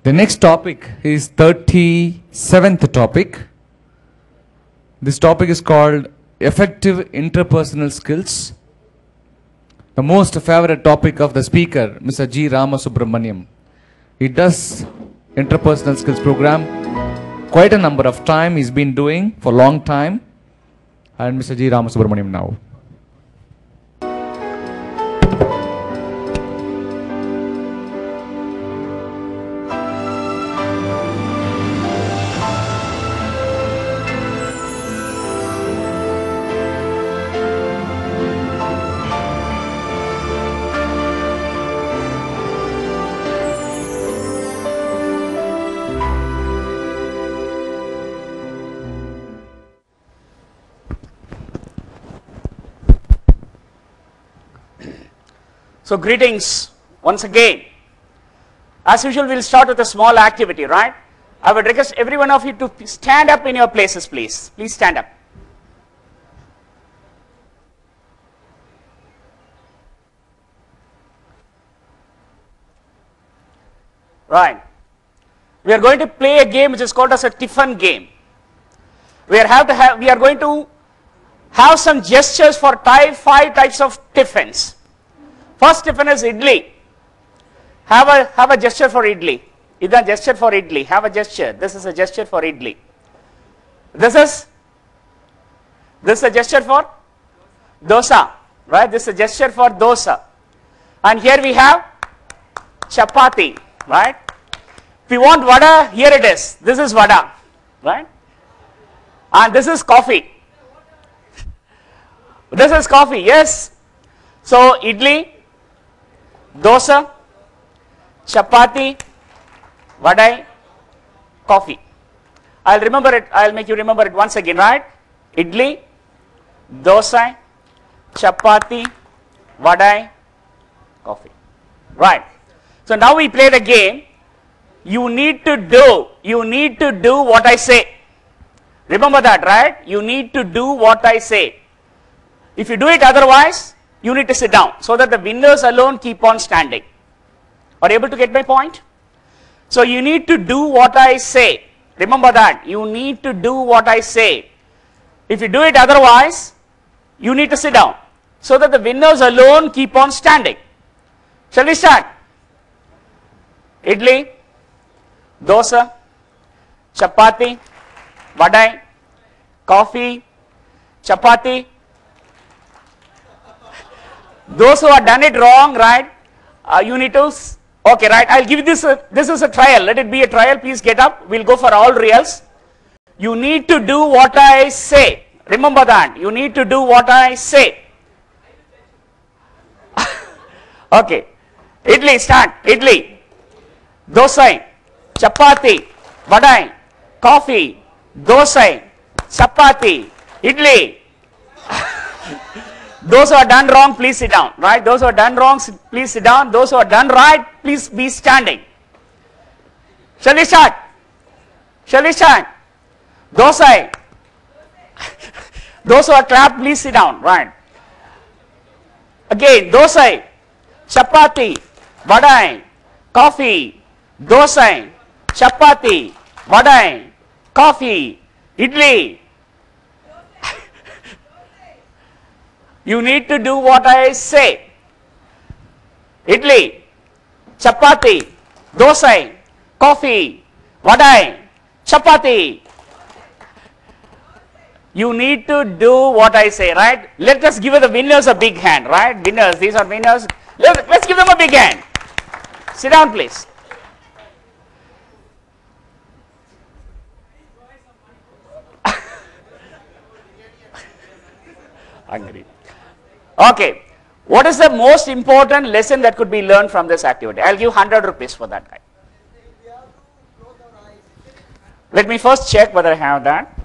The next topic is 37th topic. This topic is called Effective Interpersonal Skills. The most favorite topic of the speaker, Mr. G. Ramasubramanian. He does interpersonal skills program quite a number of time. He's been doing for a long time. And Mr. G. Ramasubramanian now. So greetings once again. As usual, we'll start with a small activity, right? I would request every one of you to stand up in your places, please. Please stand up. Right. We are going to play a game which is called as a Tiffin game. We are going to have some gestures for 5 types of tiffins. First tiffin is idli. Have a gesture for idli. This is a gesture for idli. Have a gesture. This is a gesture for idli. This is a gesture for dosa. Right? This is a gesture for dosa. And here we have chapati. Right? If you want vada, here it is. This is vada. Right? And this is coffee. This is coffee. Yes. So idli, dosa, chapati, vadai, coffee. I'll remember it. I'll make you remember it once again, right? Idli, dosa, chapati, vadai, coffee. Right. So now we play the game. You need to do what I say. Remember that, right? You need to do what I say. If you do it otherwise, you need to sit down so that the winners alone keep on standing. Are you able to get my point? So you need to do what I say. Remember that. You need to do what I say. If you do it otherwise, you need to sit down so that the winners alone keep on standing. Shall we start? Idli, dosa, chapati, vadai, coffee, chapati. Those who have done it wrong, right? You need to, okay, right? I'll give you this. This is a trial. Let it be a trial. Please get up. We'll go for all reals. You need to do what I say. Remember that. You need to do what I say. Okay. Idli, start. Idli, dosai, chapati, vadai, coffee, dosai, chapati, idli. Those who are done wrong, please sit down. Right? Those who are done wrong, please sit down. Those who are done right, please be standing. Shall we start? Shall we start? Dosai. Those who are clapped, please sit down. Right? Again, dosai, chapati, vadai, coffee, dosai, chapati, vadai, coffee, idli. You need to do what I say. Idli, chapati, dosai, coffee, vadai, chapati. You need to do what I say, right? Let us give the winners a big hand, right? Winners, these are winners. Let's give them a big hand. Sit down, please. Agree. Okay, what is the most important lesson that could be learned from this activity? I'll give 100 rupees for that guy. Let me first check whether I have that.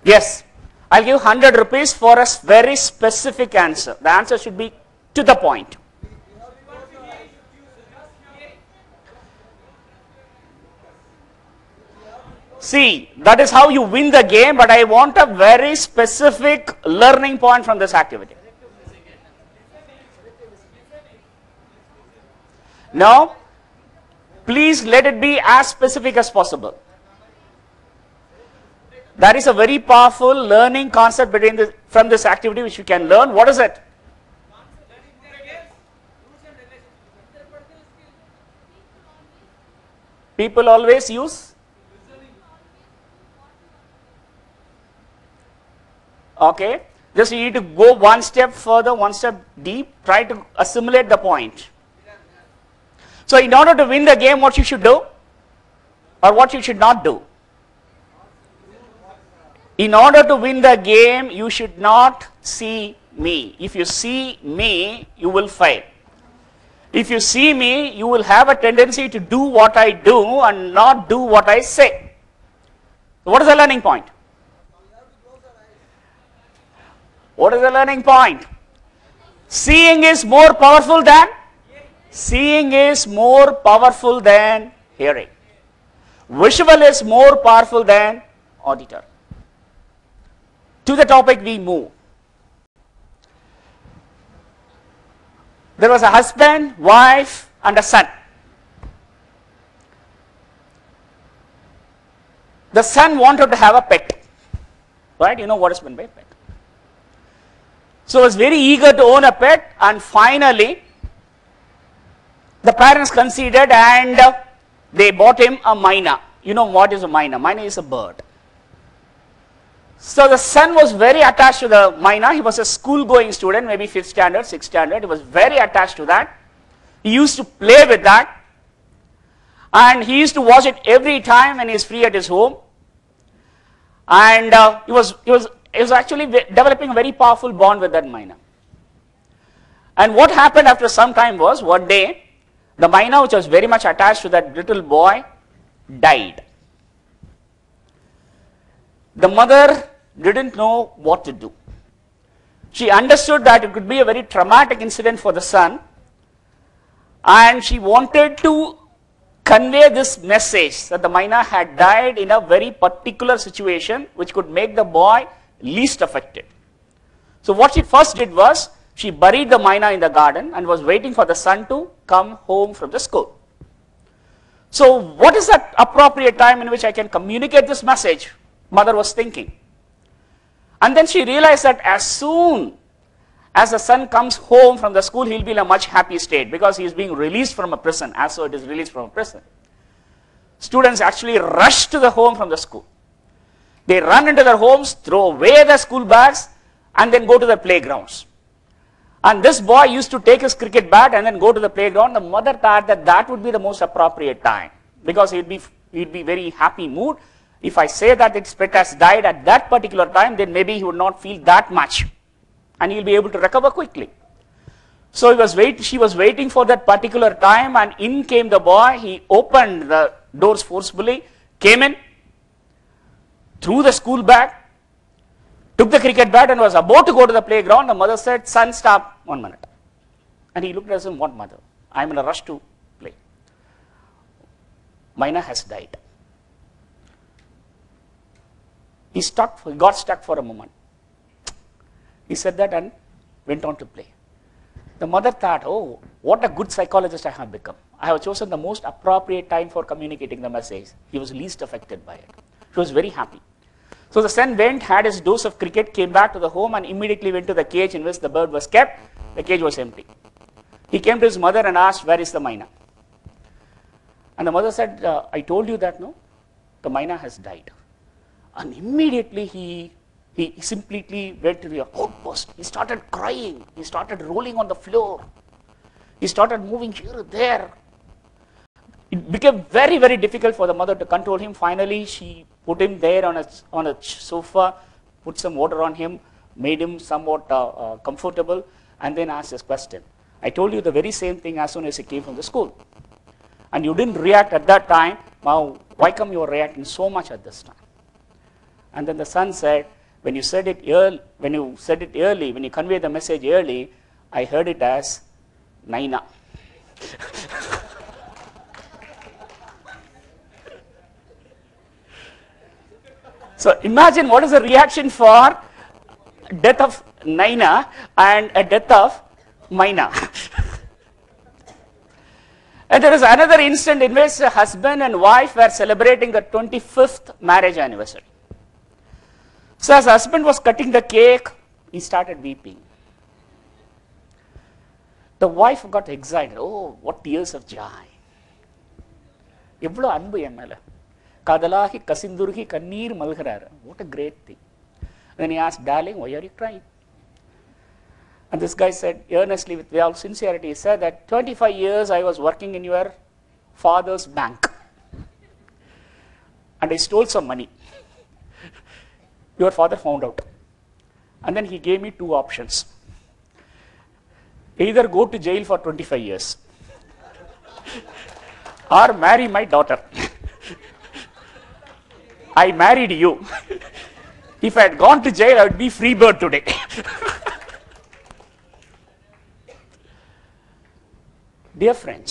Yes, I'll give 100 rupees for a very specific answer. The answer should be to the point. See, that is how you win the game, but I want a very specific learning point from this activity. No, Please let it be as specific as possible. That is a very powerful learning concept from this activity which you can learn. What is it? People always use? Okay. Just you need to go one step further, one step deep, try to assimilate the point. So in order to win the game, what you should do or what you should not do? In order to win the game, you should not see me. If you see me, you will fail. If you see me, you will have a tendency to do what I do and not do what I say. What is the learning point? What is the learning point? Seeing is more powerful than? Seeing is more powerful than hearing. Visual is more powerful than auditor. To the topic we move. There was a husband, wife, and a son. The son wanted to have a pet. Right? You know what is meant by pet. So he was very eager to own a pet, and finally the parents conceded and they bought him a myna. You know what is a myna? Myna is a bird. So the son was very attached to the myna. He was a school-going student, maybe 5th standard, 6th standard. He was very attached to that. He used to play with that. And he used to watch it every time when he is free at his home. And he was actually developing a very powerful bond with that myna. And what happened after some time was, one day, the myna, which was very much attached to that little boy, died. The mother didn't know what to do. She understood that it could be a very traumatic incident for the son, and she wanted to convey this message that the myna had died in a very particular situation which could make the boy least affected. So what she first did was, she buried the myna in the garden and was waiting for the son to come home from the school. So what is that appropriate time in which I can communicate this message? Mother was thinking. And then she realized that as soon as the son comes home from the school, he'll be in a much happy state because he is being released from a prison, as so it is released from a prison. Students actually rush to the home from the school. They run into their homes, throw away their school bags, and then go to the playgrounds. And this boy used to take his cricket bat and then go to the playground. The mother thought that that would be the most appropriate time because he'd be very happy mood. If I say that its pet has died at that particular time, then maybe he would not feel that much and he'll be able to recover quickly. So she was waiting for that particular time, and in came the boy. He opened the doors forcefully, came in, threw the school bag, took the cricket bat and was about to go to the playground. The mother said, "Son, stop 1 minute." And he looked at him, "What, mother? I'm in a rush to play. Myna has died." He got stuck for a moment. He said that and went on to play. The mother thought, "Oh, what a good psychologist I have become. I have chosen the most appropriate time for communicating the message." He was least affected by it. She was very happy. So the son went, had his dose of cricket, came back to the home and immediately went to the cage in which the bird was kept. The cage was empty. He came to his mother and asked, "Where is the myna?" And the mother said, "I told you that, no? The myna has died." And immediately he simply went to the outpost. He started crying. He started rolling on the floor. He started moving here and there. It became very, very difficult for the mother to control him. Finally, she put him there on a sofa, put some water on him, made him somewhat comfortable, and then asked this question. "I told you the very same thing as soon as he came from the school. And you didn't react at that time. Now, why come you are reacting so much at this time?" And then the son said, when you conveyed the message early, I heard it as Naina. So imagine what is the reaction for death of Naina and a death of Myna. And there is another instant in which a husband and wife were celebrating the 25th marriage anniversary. So as husband was cutting the cake, he started weeping. The wife got excited. Oh, what tears of joy. எவ்வளவு அன்பு என் மேல காதலாகி கசிந்துருகி கண்ணீர் மல்கிறார். What a great thing. Then he asked, darling, why are you crying? And this guy said, earnestly, with all sincerity, he said that 25 years I was working in your father's bank. And I stole some money. Your father found out. And then he gave me two options. Either go to jail for 25 years or marry my daughter. I married you. If I had gone to jail, I would be free bird today. Dear friends,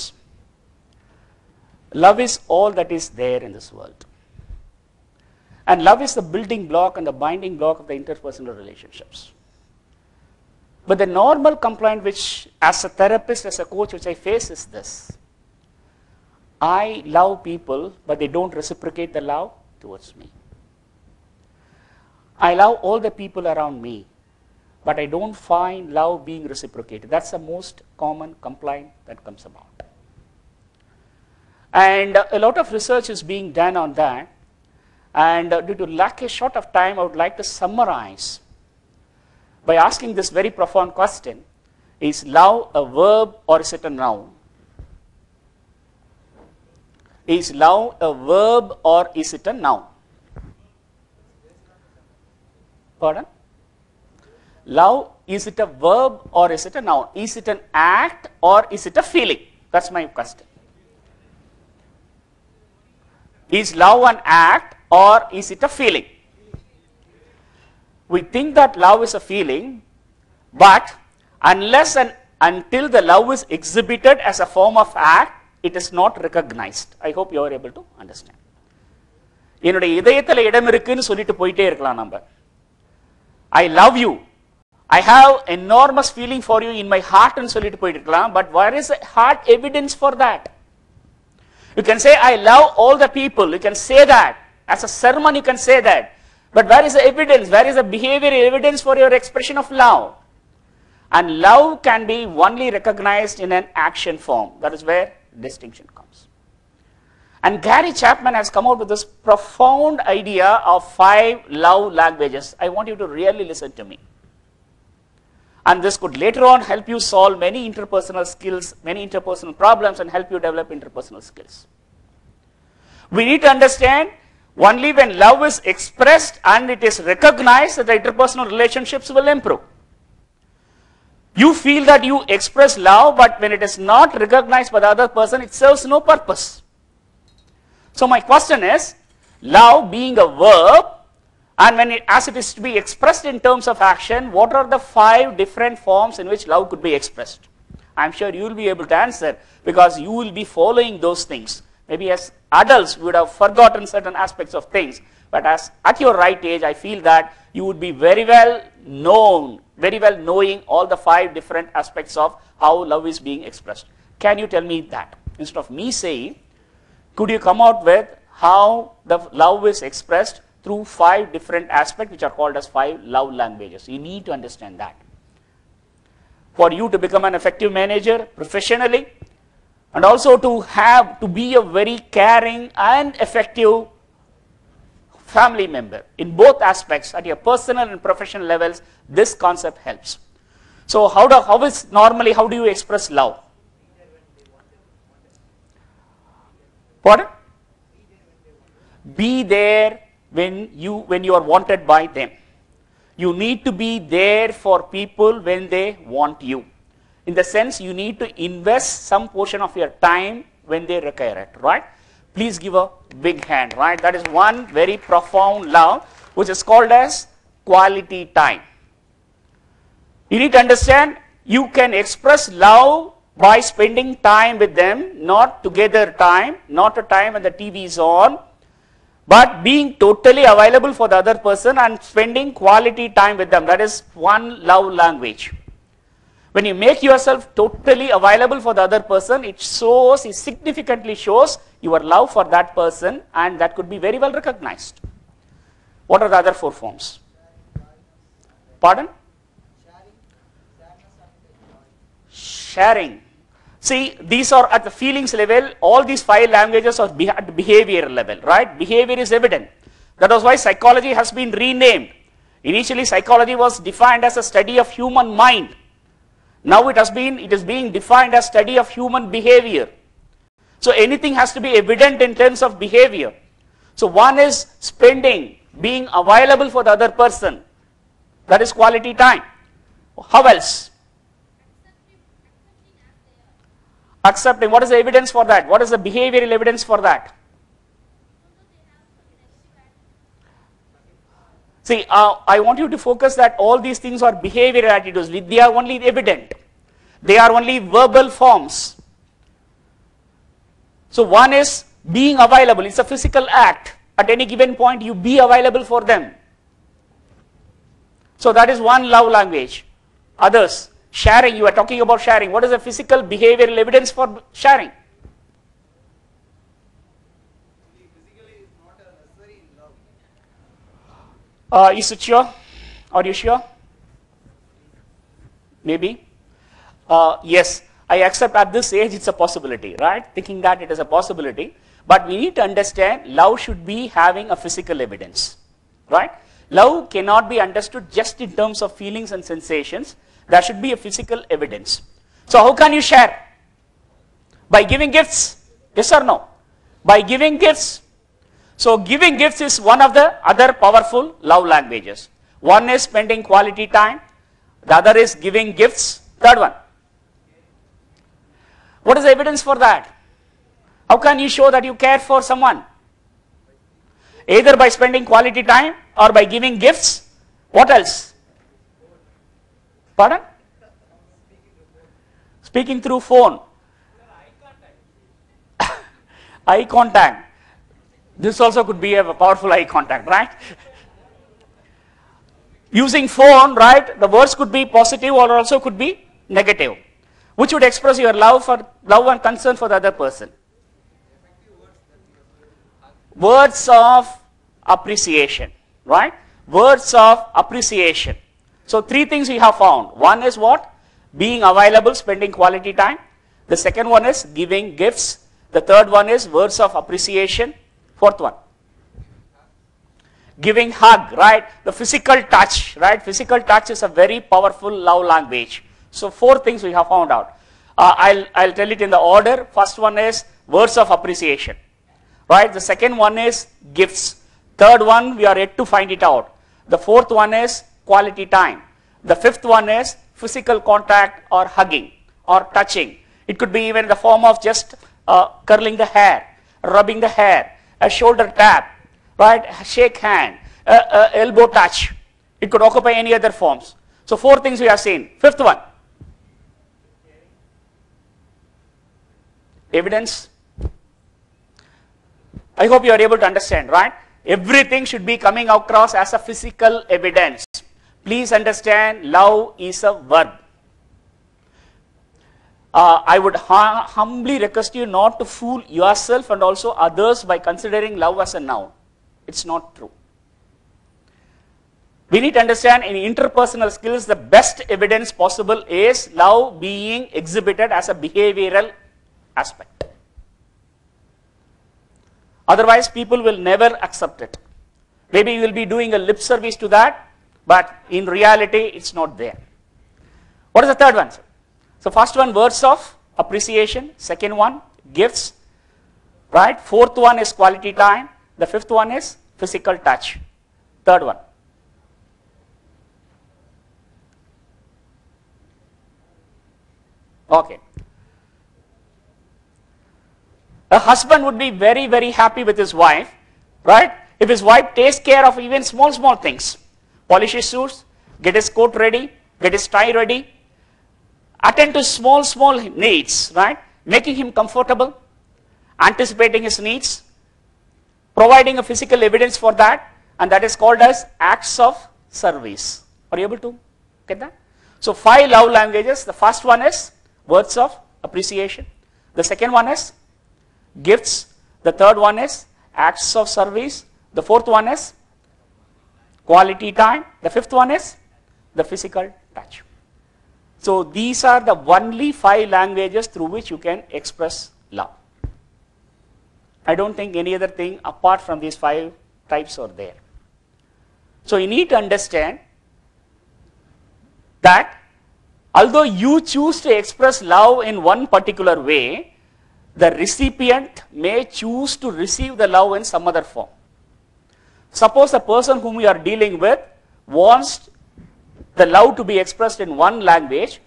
love is all that is there in this world. And love is the building block and the binding block of the interpersonal relationships. But the normal complaint which, as a therapist, as a coach, which I face is this. I love people, but they don't reciprocate the love towards me. I love all the people around me, but I don't find love being reciprocated. That's the most common complaint that comes about. And a lot of research is being done on that. And due to lack of short of time, I would like to summarize by asking this very profound question. Is love a verb or is it a noun? Is love a verb or is it a noun? Pardon? Love, is it a verb or is it a noun? Is it an act or is it a feeling? That's my question. Is love an act or is it a feeling? We think that love is a feeling, but unless and until the love is exhibited as a form of act, it is not recognized. I hope you are able to understand. என்னுடைய இதயத்துல இடம் இருக்குன்னு சொல்லிட்டு போயிட்டே இருக்கலாம் நம்ம. I love you. I have enormous feeling for you in my heart ன்னு சொல்லிட்டு போயிட்டு இருக்கலாம். But where is the heart evidence for that? You can say I love all the people. You can say that. As a sermon you can say that. But where is the evidence? Where is the behavioral evidence for your expression of love? And love can be only recognized in an action form. That is where distinction comes. And Gary Chapman has come out with this profound idea of 5 love languages. I want you to really listen to me. And this could later on help you solve many interpersonal skills, many interpersonal problems, and help you develop interpersonal skills. We need to understand only when love is expressed and it is recognized that the interpersonal relationships will improve. You feel that you express love, but when it is not recognized by the other person, it serves no purpose. So my question is, love being a verb, and when as it is to be expressed in terms of action, what are the 5 different forms in which love could be expressed? I'm sure you will be able to answer because you will be following those things. Maybe as adults, we would have forgotten certain aspects of things, but as at your right age, I feel that you would be very well knowing all the 5 different aspects of how love is being expressed. Can you tell me that? Instead of me saying, could you come out with how the love is expressed through 5 different aspects which are called as 5 love languages? You need to understand that. For you to become an effective manager professionally, and also to be a very caring and effective family member in both aspects at your personal and professional levels, this concept helps. So how do you express love? Pardon? Be there when you are wanted by them. You need to be there for people when they want you. In the sense, you need to invest some portion of your time when they require it, right? Please give a big hand, right? That is one very profound love, which is called as quality time. You need to understand, you can express love by spending time with them, not together time, not a time when the TV is on, but being totally available for the other person and spending quality time with them. That is one love language. When you make yourself totally available for the other person, it significantly shows your love for that person, and that could be very well recognized. What are the other 4 forms? Pardon? Sharing. See, these are at the feelings level. All these 5 languages are at the behavior level, right? Behavior is evident. That was why psychology has been renamed. Initially, psychology was defined as a study of human mind. Now it is being defined as study of human behavior. So anything has to be evident in terms of behavior. So one is spending, being available for the other person. That is quality time. How else? Accepting. What is the evidence for that? What is the behavioral evidence for that? See, I want you to focus that all these things are behavioral attitudes. They are only evident. They are only verbal forms. So one is being available. It's a physical act. At any given point, you be available for them. So that is one love language. Others, sharing. You are talking about sharing. What is the physical behavioral evidence for sharing? Is it sure? Are you sure? Maybe. Yes, I accept at this age it's a possibility, right? Thinking that it is a possibility. But we need to understand love should be having a physical evidence, right? Love cannot be understood just in terms of feelings and sensations. There should be a physical evidence. So how can you share? By giving gifts? Yes or no? By giving gifts. So giving gifts is one of the other powerful love languages. One is spending quality time. The other is giving gifts. Third one. What is the evidence for that? How can you show that you care for someone? Either by spending quality time or by giving gifts. What else? Pardon? Speaking through phone. Eye contact. This also could be a powerful eye contact, right? Using phone, right? The words could be positive or also could be negative, which would express your love and concern for the other person. Words of appreciation, right? Words of appreciation. So 3 things we have found. One is what? Being available, spending quality time. The second one is giving gifts. The third one is words of appreciation. Fourth one, giving hug, right? The physical touch, right? Physical touch is a very powerful love language. So 4 things we have found out. I'll tell it in the order. First one is words of appreciation, right? The second one is gifts. Third one, we are yet to find it out. The fourth one is quality time. The fifth one is physical contact or hugging or touching. It could be even in the form of just curling the hair, rubbing the hair, a shoulder tap, right? Shake hand, elbow touch. It could occupy any other forms. So 4 things we have seen. Fifth one, evidence. I hope you are able to understand, right? Everything should be coming across as a physical evidence. Please understand, love is a verb. I would humbly request you not to fool yourself and also others by considering love as a noun. It's not true. We need to understand in interpersonal skills, the best evidence possible is love being exhibited as a behavioral aspect. Otherwise, people will never accept it. Maybe you will be doing a lip service to that, but in reality, it's not there. What is the third one? So first one, words of appreciation. Second one, gifts. Right? Fourth one is quality time. The fifth one is physical touch. Third one. Okay. A husband would be very, very happy with his wife, right? If his wife takes care of even small things. Polish his shoes, get his coat ready, get his tie ready, attend to small needs, right? Making him comfortable, anticipating his needs, providing a physical evidence for that, and that is called as acts of service. Are you able to get that? So 5 love languages. The first one is words of appreciation. The second one is gifts. The third one is acts of service. The fourth one is quality time. The fifth one is the physical touch. So these are the only 5 languages through which you can express love. I don't think any other thing apart from these 5 types are there. So you need to understand that although you choose to express love in one particular way, the recipient may choose to receive the love in some other form. Suppose the person whom you are dealing with wants the love to be expressed in one language,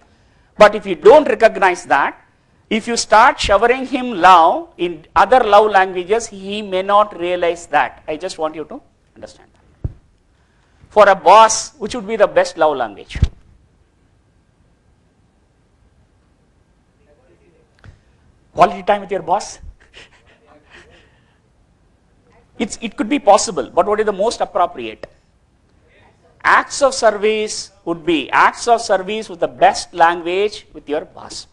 but if you don't recognize that, if you start showering him love in other love languages, he may not realize that. I just want you to understand that. For a boss, which would be the best love language? Quality time with your boss? It could be possible, but what is the most appropriate? Acts of service would be acts of service with the best language with your boss.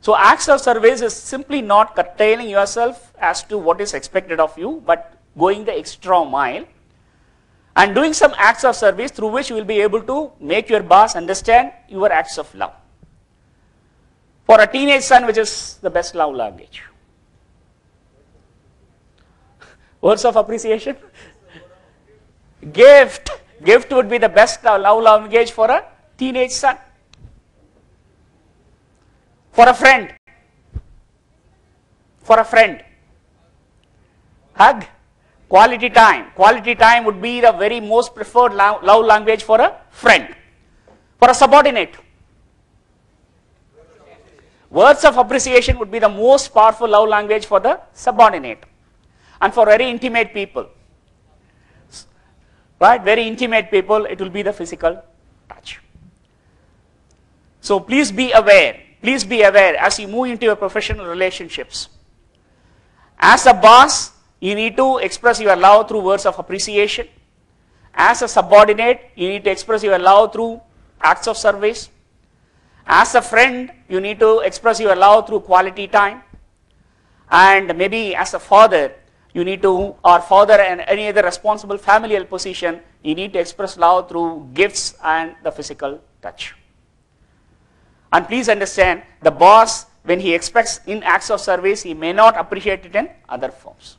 So acts of service is simply not curtailing yourself as to what is expected of you, but going the extra mile and doing some acts of service through which you will be able to make your boss understand your acts of love. For a teenage son, which is the best love language? Words of appreciation? Gift. Gift would be the best love language for a teenage son. For a friend. For a friend. Hug. Quality time. Quality time would be the very most preferred love language for a friend. For a subordinate. Words of appreciation would be the most powerful love language for the subordinate. And for very intimate people. Right? Very intimate people, it will be the physical touch. So please be aware. Please be aware as you move into your professional relationships. As a boss, you need to express your love through words of appreciation. As a subordinate, you need to express your love through acts of service. As a friend, you need to express your love through quality time. And maybe as a father, you need to, or father and any other responsible familial position, you need to express love through gifts and the physical touch. And please understand, the boss, when he expects in acts of service, he may not appreciate it in other forms.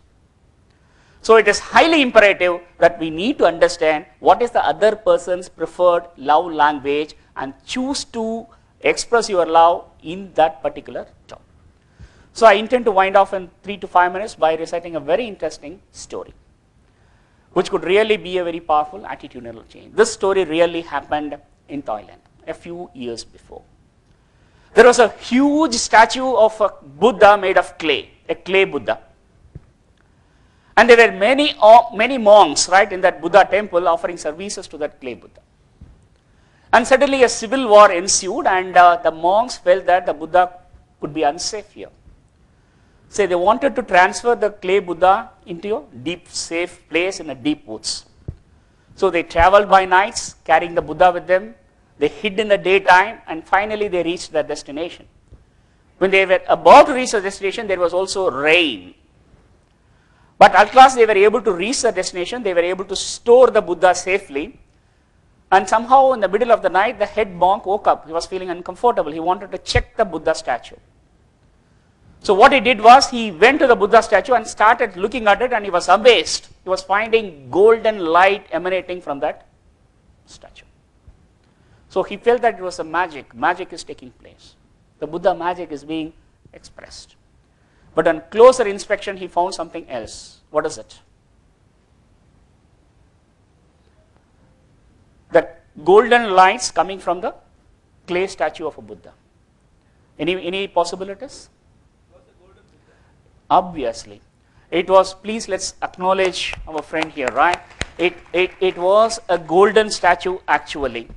So it is highly imperative that we need to understand what is the other person's preferred love language and choose to express your love in that particular term. So I intend to wind off in 3 to 5 minutes by reciting a very interesting story, which could really be a very powerful attitudinal change. This story really happened in Thailand a few years before. There was a huge statue of a Buddha made of clay, a clay Buddha. And there were many monks, right, in that Buddha temple offering services to that clay Buddha. And suddenly a civil war ensued, and the monks felt that the Buddha could be unsafe here. So they wanted to transfer the clay Buddha into a deep, safe place in a deep woods. So they traveled by nights, carrying the Buddha with them. They hid in the daytime, and finally they reached their destination. When they were about to reach the destination, there was also rain. But at last they were able to reach the destination. They were able to store the Buddha safely. And somehow in the middle of the night, the head monk woke up. He was feeling uncomfortable. He wanted to check the Buddha statue. So what he did was, he went to the Buddha statue and started looking at it, and he was amazed. He was finding golden light emanating from that statue. So he felt that it was a magic. Magic is taking place. The Buddha magic is being expressed. But on closer inspection, he found something else. What is it? The golden lights coming from the clay statue of a Buddha. Any possibilities? Obviously. It was, please let's acknowledge our friend here, right? It was a golden statue actually.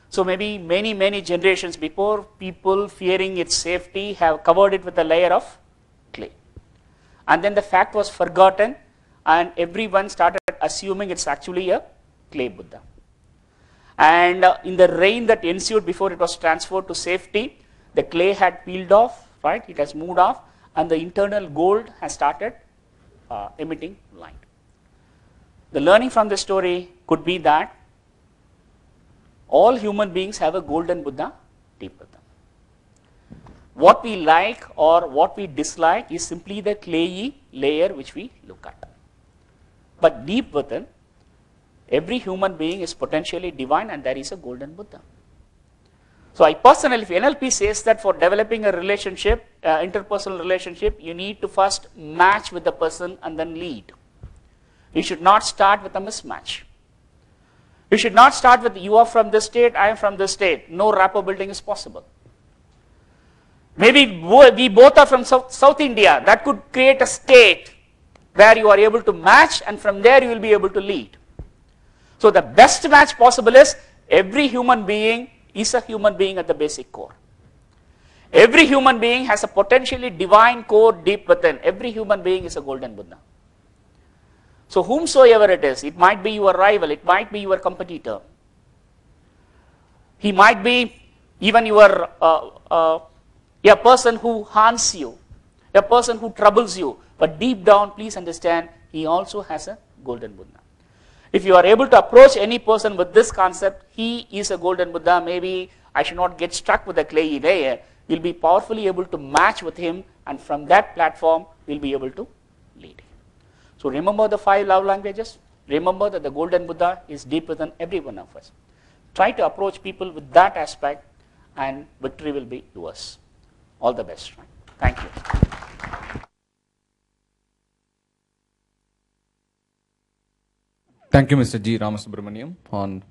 So maybe many generations before, people fearing its safety have covered it with a layer of clay. And then the fact was forgotten, and everyone started assuming it's actually a clay Buddha. And in the rain that ensued before it was transferred to safety, the clay had peeled off, right? It has moved off, and the internal gold has started emitting light. The learning from this story could be that all human beings have a golden Buddha deep within. What we like or what we dislike is simply the clayey layer which we look at. But deep within, every human being is potentially divine, and there is a golden Buddha. So I personally, if NLP says that for developing a relationship, interpersonal relationship, you need to first match with the person and then lead. You should not start with a mismatch. You should not start with you are from this state, I am from this state. No rapport building is possible. Maybe we both are from South India. That could create a state where you are able to match, and from there you will be able to lead. So the best match possible is every human being is a human being at the basic core. Every human being has a potentially divine core deep within. Every human being is a golden Buddha. So whomsoever it is, it might be your rival, it might be your competitor. He might be even your a person who harms you, a person who troubles you. But deep down, please understand, he also has a golden Buddha. If you are able to approach any person with this concept, he is a golden Buddha, maybe I should not get stuck with a clayey layer, you'll be powerfully able to match with him, and from that platform, we'll be able to lead. So remember the 5 love languages. Remember that the golden Buddha is deep within every one of us. Try to approach people with that aspect, and victory will be yours. All the best. Thank you. Thank you, Mr. G. Ramasubramanian, on